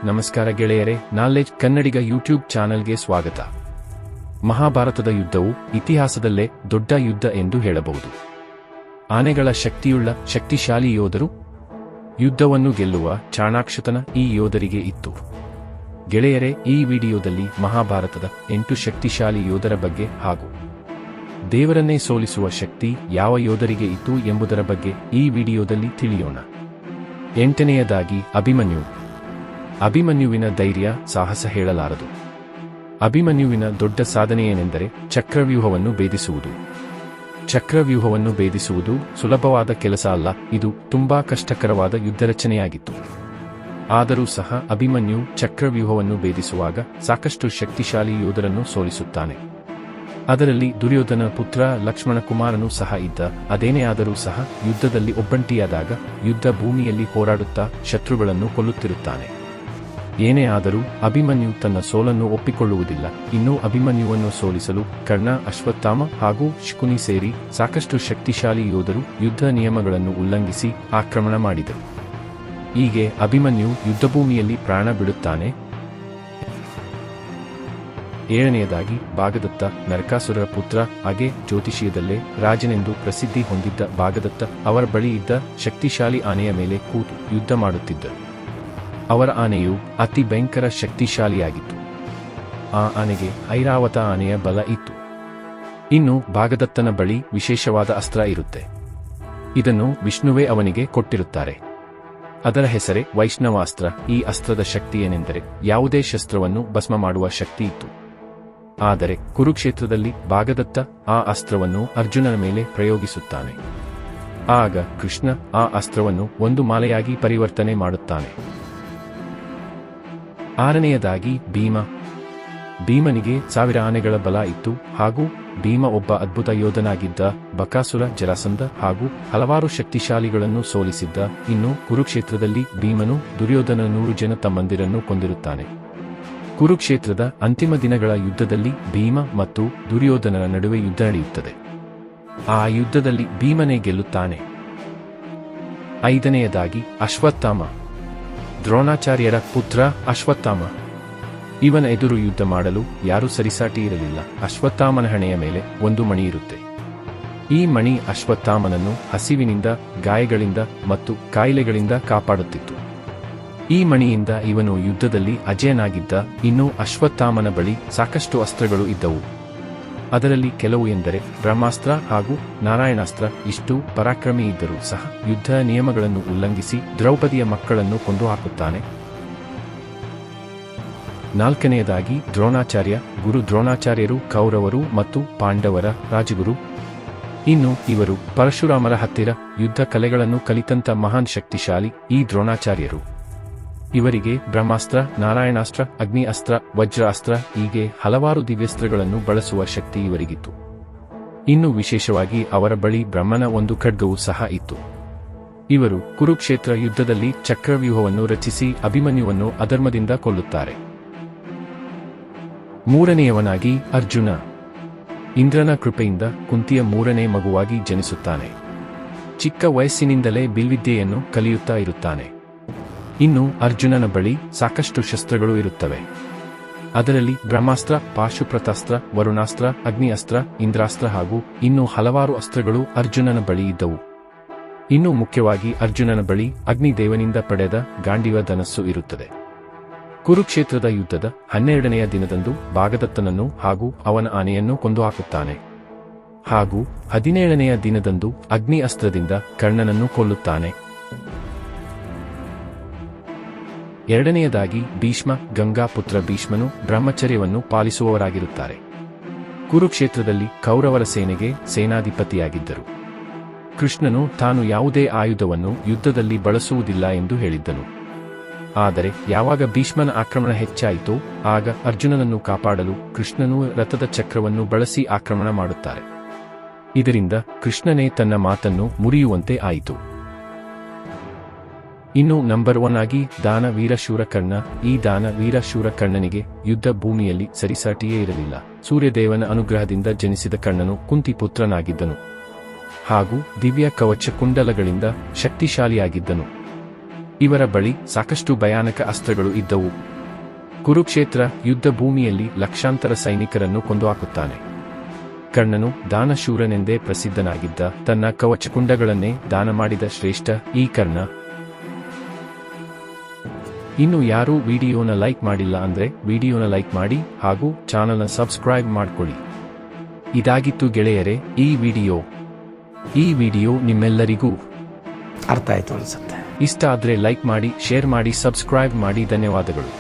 ನಮಸ್ಕಾರ ಗೆಳೆಯರೇ, ನಾಲೆಡ್ಜ್ ಕನ್ನಡಿಗ ಯೂಟ್ಯೂಬ್ ಚಾನೆಲ್ಗೆ ಸ್ವಾಗತ. ಮಹಾಭಾರತದ ಯುದ್ಧವು ಇತಿಹಾಸದಲ್ಲೇ ದೊಡ್ಡ ಯುದ್ಧ ಎಂದು ಹೇಳಬಹುದು. ಆನೆಗಳ ಶಕ್ತಿಶಾಲಿ ಯೋಧರು. ಯುದ್ಧವನ್ನು ಗೆಲ್ಲುವ ಚಾಣಾಕ್ಷತನ ಈ ಯೋಧರಿಗೆ ಇತ್ತು. ಗೆಳೆಯರೇ, ಈ ವಿಡಿಯೋದಲ್ಲಿ ಮಹಾಭಾರತದ 8 ಶಕ್ತಿಶಾಲಿ ಯೋಧರ ಬಗ್ಗೆ ಹಾಗೂ ದೇವರನ್ನೇ ಸೋಲಿಸುವ ಶಕ್ತಿ ಯಾವ ಯೋಧರಿಗೆ ಇತ್ತು ಎಂಬುದರ ಬಗ್ಗೆ ಈ ವಿಡಿಯೋದಲ್ಲಿ ತಿಳಿಯೋಣ. 8ನೇಯದಾಗಿ ಅಭಿಮನ್ಯು. ಅಭಿಮನ್ಯುವಿನ ಧೈರ್ಯ ಸಾಹಸ ಹೇಳಲಾರದು. ಅಭಿಮನ್ಯುವಿನ ದೊಡ್ಡ ಸಾಧನೆಯೇನೆಂದರೆ ಚಕ್ರವ್ಯೂಹವನ್ನು ಭೇದಿಸುವುದು. ಚಕ್ರವ್ಯೂಹವನ್ನು ಭೇದಿಸುವುದು ಸುಲಭವಾದ ಕೆಲಸ ಅಲ್ಲ, ಇದು ತುಂಬಾ ಕಷ್ಟಕರವಾದ ಯುದ್ಧರಚನೆಯಾಗಿತ್ತು. ಆದರೂ ಸಹ ಅಭಿಮನ್ಯು ಚಕ್ರವ್ಯೂಹವನ್ನು ಭೇದಿಸುವಾಗ ಸಾಕಷ್ಟು ಶಕ್ತಿಶಾಲಿ ಯೋಧರನ್ನು ಸೋಲಿಸುತ್ತಾನೆ. ಅದರಲ್ಲಿ ದುರ್ಯೋಧನ ಪುತ್ರ ಲಕ್ಷ್ಮಣ ಕುಮಾರನೂ ಸಹ ಇದ್ದ. ಅದೇನೇ ಆದರೂ ಸಹ ಯುದ್ಧದಲ್ಲಿ ಒಬ್ಬಂಟಿಯಾದಾಗ ಯುದ್ಧ ಭೂಮಿಯಲ್ಲಿ ಹೋರಾಡುತ್ತಾ ಶತ್ರುಗಳನ್ನು ಕೊಲ್ಲುತ್ತಿರುತ್ತಾನೆ. ಏನೇ ಆದರೂ ಅಭಿಮನ್ಯು ತನ್ನ ಸೋಲನ್ನು ಒಪ್ಪಿಕೊಳ್ಳುವುದಿಲ್ಲ. ಇನ್ನೂ ಅಭಿಮನ್ಯುವನ್ನು ಸೋಲಿಸಲು ಕರ್ಣ, ಅಶ್ವತ್ಥಾಮ ಹಾಗೂ ಶಕುನಿ ಸೇರಿ ಸಾಕಷ್ಟು ಶಕ್ತಿಶಾಲಿ ಯೋಧರು ಯುದ್ಧ ನಿಯಮಗಳನ್ನು ಉಲ್ಲಂಘಿಸಿ ಆಕ್ರಮಣ ಮಾಡಿದರು. ಹೀಗೆ ಅಭಿಮನ್ಯು ಯುದ್ಧಭೂಮಿಯಲ್ಲಿ ಪ್ರಾಣ ಬಿಡುತ್ತಾನೆ. 7ನೇಯದಾಗಿ ಭಾಗದತ್ತ. ನರಕಾಸುರರ ಪುತ್ರ. ಹಾಗೆ ಜ್ಯೋತಿಷಿಯದಲ್ಲೇ ರಾಜನೆಂದು ಪ್ರಸಿದ್ಧಿ ಹೊಂದಿದ್ದ ಭಾಗದತ್ತ ಅವರ ಬಳಿ ಇದ್ದ ಶಕ್ತಿಶಾಲಿ ಆನೆಯ ಮೇಲೆ ಕೂತು ಯುದ್ಧ ಮಾಡುತ್ತಿದ್ದರು. ಅವರ ಆನೆಯು ಅತಿ ಭಯಂಕರ ಶಕ್ತಿಶಾಲಿಯಾಗಿತ್ತು. ಆ ಆನೆಗೆ ಐರಾವತ ಆನೆಯ ಬಲ ಇತ್ತು. ಇನ್ನು ಭಾಗದತ್ತನ ಬಳಿ ವಿಶೇಷವಾದ ಅಸ್ತ್ರ ಇರುತ್ತೆ. ಇದನ್ನು ವಿಷ್ಣುವೇ ಅವನಿಗೆ ಕೊಟ್ಟಿರುತ್ತಾರೆ. ಅದರ ಹೆಸರೇ ವೈಷ್ಣವಾಸ್ತ್ರ. ಈ ಅಸ್ತ್ರದ ಶಕ್ತಿ ಏನೆಂದರೆ ಯಾವುದೇ ಶಸ್ತ್ರವನ್ನು ಭಸ್ಮ ಮಾಡುವ ಶಕ್ತಿ ಇತ್ತು. ಆದರೆ ಕುರುಕ್ಷೇತ್ರದಲ್ಲಿ ಭಾಗದತ್ತ ಆ ಅಸ್ತ್ರವನ್ನು ಅರ್ಜುನನ ಮೇಲೆ ಪ್ರಯೋಗಿಸುತ್ತಾನೆ. ಆಗ ಕೃಷ್ಣ ಆ ಅಸ್ತ್ರವನ್ನು ಒಂದು ಮಾಲೆಯಾಗಿ ಪರಿವರ್ತನೆ ಮಾಡುತ್ತಾನೆ. 6ನೇಯದಾಗಿ ಭೀಮ. ಭೀಮನಿಗೆ 1000 ಆನೆಗಳ ಬಲ ಇತ್ತು ಹಾಗೂ ಭೀಮ ಒಬ್ಬ ಅದ್ಭುತ ಯೋಧನಾಗಿದ್ದ. ಬಕಾಸುರ, ಜರಾಸಂಧ ಹಾಗೂ ಹಲವಾರು ಶಕ್ತಿಶಾಲಿಗಳನ್ನು ಸೋಲಿಸಿದ್ದ. ಇನ್ನು ಕುರುಕ್ಷೇತ್ರದಲ್ಲಿ ಭೀಮನು ದುರ್ಯೋಧನ 100 ಜನ ತಮ್ಮಂದಿರನ್ನು ಕೊಂದಿರುತ್ತಾನೆ. ಕುರುಕ್ಷೇತ್ರದ ಅಂತಿಮ ದಿನಗಳ ಯುದ್ಧದಲ್ಲಿ ಭೀಮ ಮತ್ತು ದುರ್ಯೋಧನನ ನಡುವೆ ಯುದ್ಧ ನಡೆಯುತ್ತದೆ. ಆ ಯುದ್ಧದಲ್ಲಿ ಭೀಮನೇ ಗೆಲ್ಲುತ್ತಾನೆ. 5ನೇಯದಾಗಿ ಅಶ್ವತ್ಥಾಮ. ದ್ರೋಣಾಚಾರ್ಯರ ಪುತ್ರ ಅಶ್ವತ್ಥಾಮ. ಇವನ ಎದುರು ಯುದ್ಧ ಮಾಡಲು ಯಾರೂ ಸರಿಸಾಟಿ ಇರಲಿಲ್ಲ. ಅಶ್ವತ್ಥಾಮನ ಹಣೆಯ ಮೇಲೆ ಒಂದು ಮಣಿ ಇರುತ್ತೆ. ಈ ಮಣಿ ಅಶ್ವತ್ಥಾಮನನ್ನು ಹಸಿವಿನಿಂದ, ಗಾಯಗಳಿಂದ ಮತ್ತು ಕಾಯಿಲೆಗಳಿಂದ ಕಾಪಾಡುತ್ತಿತ್ತು. ಈ ಮಣಿಯಿಂದ ಇವನು ಯುದ್ಧದಲ್ಲಿ ಅಜೇಯನಾಗಿದ್ದ. ಇನ್ನು ಅಶ್ವತ್ಥಾಮನ ಬಳಿ ಸಾಕಷ್ಟು ಅಸ್ತ್ರಗಳು ಇದ್ದವು. ಅದರಲ್ಲಿ ಕೆಲವು ಎಂದರೆ ಬ್ರಹ್ಮಾಸ್ತ್ರ ಹಾಗೂ ನಾರಾಯಣಾಸ್ತ್ರ. ಇಷ್ಟು ಪರಾಕ್ರಮಿ ಇದ್ದರೂ ಸಹ ಯುದ್ಧ ನಿಯಮಗಳನ್ನು ಉಲ್ಲಂಘಿಸಿ ದ್ರೌಪದಿಯ ಮಕ್ಕಳನ್ನು ಕೊಂದು ಹಾಕುತ್ತಾನೆ. 4ನೇಯದಾಗಿ ದ್ರೋಣಾಚಾರ್ಯ. ಗುರು ದ್ರೋಣಾಚಾರ್ಯರು ಕೌರವರು ಮತ್ತು ಪಾಂಡವರ ರಾಜಗುರು. ಇನ್ನು ಇವರು ಪರಶುರಾಮರ ಹತ್ತಿರ ಯುದ್ಧ ಕಲೆಗಳನ್ನು ಕಲಿತಂತ ಮಹಾನ್ ಶಕ್ತಿಶಾಲಿ ಈ ದ್ರೋಣಾಚಾರ್ಯರು. ಇವರಿಗೆ ಬ್ರಹ್ಮಾಸ್ತ್ರ, ನಾರಾಯಣಾಸ್ತ್ರ, ಅಗ್ನಿ ಅಸ್ತ್ರ, ವಜ್ರ ಅಸ್ತ್ರ ಹೀಗೆ ಹಲವಾರು ದಿವ್ಯಸ್ತ್ರಗಳನ್ನು ಬಳಸುವ ಶಕ್ತಿ ಇವರಿಗಿತ್ತು. ಇನ್ನು ವಿಶೇಷವಾಗಿ ಅವರ ಬಳಿ ಬ್ರಹ್ಮನ ಒಂದು ಖಡ್ಗವೂ ಸಹ ಇತ್ತು. ಇವರು ಕುರುಕ್ಷೇತ್ರ ಯುದ್ಧದಲ್ಲಿ ಚಕ್ರವ್ಯೂಹವನ್ನು ರಚಿಸಿ ಅಭಿಮನ್ಯುವನ್ನು ಅಧರ್ಮದಿಂದ ಕೊಲ್ಲುತ್ತಾರೆ. 3ನೇಯವನಾಗಿ ಅರ್ಜುನ. ಇಂದ್ರನ ಕೃಪೆಯಿಂದ ಕುಂತಿಯ 3ನೇ ಮಗುವಾಗಿ ಜನಿಸುತ್ತಾನೆ. ಚಿಕ್ಕ ವಯಸ್ಸಿನಿಂದಲೇ ಬಿಲ್ವಿದ್ಯೆಯನ್ನು ಕಲಿಯುತ್ತಾ ಇರುತ್ತಾನೆ. ಇನ್ನು ಅರ್ಜುನನ ಬಳಿ ಸಾಕಷ್ಟು ಶಸ್ತ್ರಗಳು ಇರುತ್ತವೆ. ಅದರಲ್ಲಿ ಬ್ರಹ್ಮಾಸ್ತ್ರ, ಪಾಶುಪತಾಸ್ತ್ರ, ವರುಣಾಸ್ತ್ರ, ಅಗ್ನಿ ಅಸ್ತ್ರ, ಇಂದ್ರಾಸ್ತ್ರ ಹಾಗೂ ಇನ್ನೂ ಹಲವಾರು ಅಸ್ತ್ರಗಳು ಅರ್ಜುನನ ಬಳಿ ಇದ್ದವು. ಇನ್ನು ಮುಖ್ಯವಾಗಿ ಅರ್ಜುನನ ಬಳಿ ಅಗ್ನಿದೇವನಿಂದ ಪಡೆದ ಗಾಂಡೀವ ಧನಸ್ಸು ಇರುತ್ತದೆ. ಕುರುಕ್ಷೇತ್ರದ ಯುದ್ಧದ 12ನೇಯ ದಿನದಂದು ಭಾಗದತ್ತನನ್ನು ಹಾಗೂ ಅವನ ಆನೆಯನ್ನು ಕೊಂದು ಹಾಕುತ್ತಾನೆ. ಹಾಗೂ 17ನೇಯ ದಿನದಂದು ಅಗ್ನಿ ಅಸ್ತ್ರದಿಂದ ಕರ್ಣನನ್ನು ಕೊಲ್ಲುತ್ತಾನೆ. 2ನೇಯದಾಗಿ ಭೀಷ್ಮ. ಗಂಗಾ ಪುತ್ರ ಭೀಷ್ಮನು ಬ್ರಹ್ಮಚರ್ಯವನ್ನು ಪಾಲಿಸುವವರಾಗಿರುತ್ತಾರೆ. ಕುರುಕ್ಷೇತ್ರದಲ್ಲಿ ಕೌರವರ ಸೇನೆಗೆ ಸೇನಾಧಿಪತಿಯಾಗಿದ್ದರು. ಕೃಷ್ಣನು ತಾನು ಯಾವುದೇ ಆಯುಧವನ್ನು ಯುದ್ಧದಲ್ಲಿ ಬಳಸುವುದಿಲ್ಲ ಎಂದು ಹೇಳಿದ್ದನು. ಆದರೆ ಯಾವಾಗ ಭೀಷ್ಮನ ಆಕ್ರಮಣ ಹೆಚ್ಚಾಯಿತೋ ಆಗ ಅರ್ಜುನನನ್ನು ಕಾಪಾಡಲು ಕೃಷ್ಣನು ರಥದ ಚಕ್ರವನ್ನು ಬಳಸಿ ಆಕ್ರಮಣ ಮಾಡುತ್ತಾರೆ. ಇದರಿಂದ ಕೃಷ್ಣನೇ ತನ್ನ ಮಾತನ್ನು ಮುರಿಯುವಂತೆ ಆಯಿತು. ಇನ್ನು ನಂಬರ್ 1 ಆಗಿ ದಾನ ವೀರ ಶೂರ ಕರ್ಣ. ಈ ದಾನ ವೀರ ಶೂರ ಕರ್ಣನಿಗೆ ಯುದ್ಧ ಭೂಮಿಯಲ್ಲಿ ಸರಿಸಾಟಿಯೇ ಇರಲಿಲ್ಲ. ಸೂರ್ಯದೇವನ ಅನುಗ್ರಹದಿಂದ ಜನಿಸಿದ ಕರ್ಣನು ಕುಂತಿ ಪುತ್ರನಾಗಿದ್ದನು ಹಾಗೂ ದಿವ್ಯ ಕವಚ ಕುಂಡಲಗಳಿಂದ ಶಕ್ತಿಶಾಲಿಯಾಗಿದ್ದನು. ಇವರ ಬಳಿ ಸಾಕಷ್ಟು ಭಯಾನಕ ಅಸ್ತ್ರಗಳು ಇದ್ದವು. ಕುರುಕ್ಷೇತ್ರ ಯುದ್ಧ ಭೂಮಿಯಲ್ಲಿ ಲಕ್ಷಾಂತರ ಸೈನಿಕರನ್ನು ಕೊಂದುಹಾಕುತ್ತಾನೆ. ಕರ್ಣನು ದಾನಶೂರನೆಂದೇ ಪ್ರಸಿದ್ಧನಾಗಿದ್ದ, ತನ್ನ ಕವಚಕುಂಡಗಳನ್ನೇ ದಾನ ಮಾಡಿದ ಶ್ರೇಷ್ಠ ಈ ಕರ್ಣ. ಇನ್ನು ಯಾರೂ ವಿಡಿಯೋನ ಲೈಕ್ ಮಾಡಿಲ್ಲ ಅಂದ್ರೆ ವಿಡಿಯೋನ ಲೈಕ್ ಮಾಡಿ ಹಾಗೂ ಚಾನಲ್ನ ಸಬ್ಸ್ಕ್ರೈಬ್ ಮಾಡ್ಕೊಳ್ಳಿ. ಇದಾಗಿತ್ತು ಗೆಳೆಯರೇ ಈ ವಿಡಿಯೋ ನಿಮ್ಮೆಲ್ಲರಿಗೂ ಅರ್ಥ ಆಯ್ತು ಅನ್ಸುತ್ತೆ. ಇಷ್ಟ ಆದ್ರೆ ಲೈಕ್ ಮಾಡಿ, ಶೇರ್ ಮಾಡಿ, ಸಬ್ಸ್ಕ್ರೈಬ್ ಮಾಡಿ. ಧನ್ಯವಾದಗಳು.